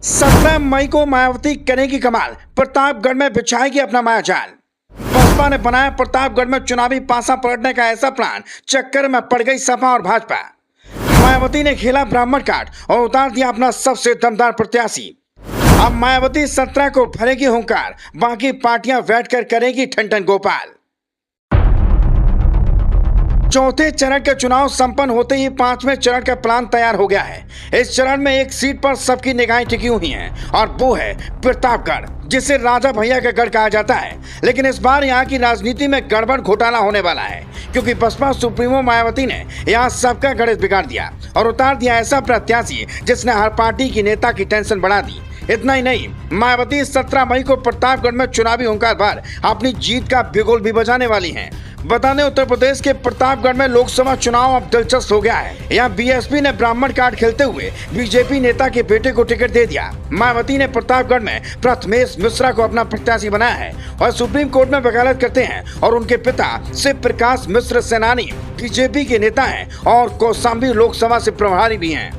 17 मई को मायावती करेगी कमाल, प्रतापगढ़ में बिछाएगी अपना मायाजाल। बसपा ने बनाया प्रतापगढ़ में चुनावी पासा पलटने का ऐसा प्लान, चक्कर में पड़ गई सपा और भाजपा। मायावती ने खेला ब्राह्मण कार्ड और उतार दिया अपना सबसे दमदार प्रत्याशी। अब मायावती 17 को भरेगी हुंकार, बाकी पार्टियां बैठकर करेगी ठन गोपाल। चौथे चरण का चुनाव संपन्न होते ही पांचवें चरण का प्लान तैयार हो गया है। इस चरण में एक सीट पर सबकी निगाहें टिकी हुई हैं और वो है प्रतापगढ़, जिसे राजा भैया का गढ़ कहा जाता है। लेकिन इस बार यहाँ की राजनीति में गड़बड़ घोटाला होने वाला है, क्योंकि बसपा सुप्रीमो मायावती ने यहाँ सबका गणित बिगाड़ दिया और उतार दिया ऐसा प्रत्याशी जिसने हर पार्टी की नेता की टेंशन बढ़ा दी। इतना ही नहीं, मायावती 17 मई को प्रतापगढ़ में चुनावी हुंकार भर अपनी जीत का बिगुल भी बजाने वाली हैं। बता दें, उत्तर प्रदेश के प्रतापगढ़ में लोकसभा चुनाव अब दिलचस्प हो गया है। यहाँ बीएसपी ने ब्राह्मण कार्ड खेलते हुए बीजेपी नेता के बेटे को टिकट दे दिया। मायावती ने प्रतापगढ़ में प्रथमेश मिश्रा को अपना प्रत्याशी बनाया है और सुप्रीम कोर्ट में वकालत करते हैं और उनके पिता शिव प्रकाश मिश्र सेनानी बीजेपी के नेता हैं और कौशाम्बी लोकसभा से प्रभारी भी हैं।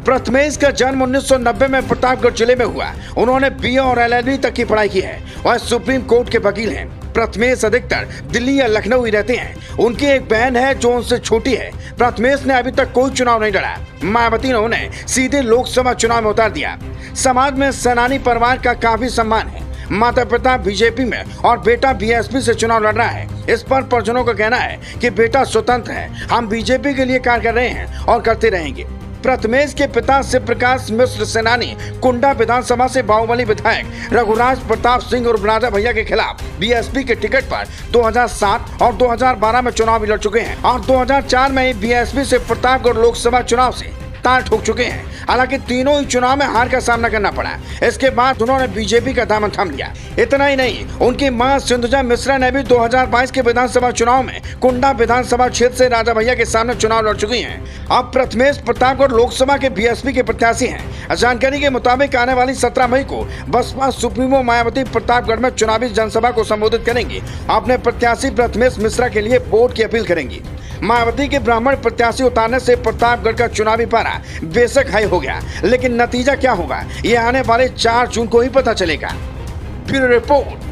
प्रथमेश का जन्म 1990 में प्रतापगढ़ जिले में हुआ। उन्होंने बीए और एलएलबी तक की पढ़ाई की है और सुप्रीम कोर्ट के वकील हैं। प्रथमेश अधिकतर दिल्ली या लखनऊ ही रहते हैं। उनकी एक बहन है जो उनसे छोटी है। प्रथमेश ने अभी तक कोई चुनाव नहीं लड़ा। मायावती ने उन्हें सीधे लोकसभा चुनाव में उतार दिया। समाज में सेनानी परिवार का काफी सम्मान है। माता पिता बीजेपी में और बेटा बीएसपी से चुनाव लड़ रहा है। इस पर परिजनों का कहना है कि बेटा स्वतंत्र है, हम बीजेपी के लिए कार्य कर रहे हैं और करते रहेंगे। प्रथमेश के पिता शिव प्रकाश मिश्र सेनानी कुंडा विधानसभा से बाहुबली विधायक रघुराज प्रताप सिंह और राजा भैया के खिलाफ बीएसपी के टिकट पर 2007 और 2012 में चुनाव भी लड़ चुके हैं और 2004 में ही बीएसपी से प्रतापगढ़ लोकसभा चुनाव से ताल ठोक चुके हैं। हालांकि तीनों ही चुनाव में हार का सामना करना पड़ा। इसके बाद उन्होंने बीजेपी का दामन थाम लिया। इतना ही नहीं, उनकी मां सिंधुजा मिश्रा ने भी 2022 के विधानसभा चुनाव में कुंडा विधानसभा क्षेत्र से राजा भैया के सामने चुनाव लड़ चुकी हैं। अब प्रथमेश प्रतापगढ़ लोकसभा के बीएसपी के प्रत्याशी हैं। जानकारी के मुताबिक आने वाली 17 मई को बसपा सुप्रीमो मायावती प्रतापगढ़ में चुनावी जनसभा को संबोधित करेंगी। अपने प्रत्याशी प्रथमेश मिश्रा के लिए वोट की अपील करेंगी। मायावती के ब्राह्मण प्रत्याशी उतारने से प्रतापगढ़ का चुनावी पारा बेशक हाई हो गया, लेकिन नतीजा क्या होगा ये आने वाले 4 जून को ही पता चलेगा। Bureau report.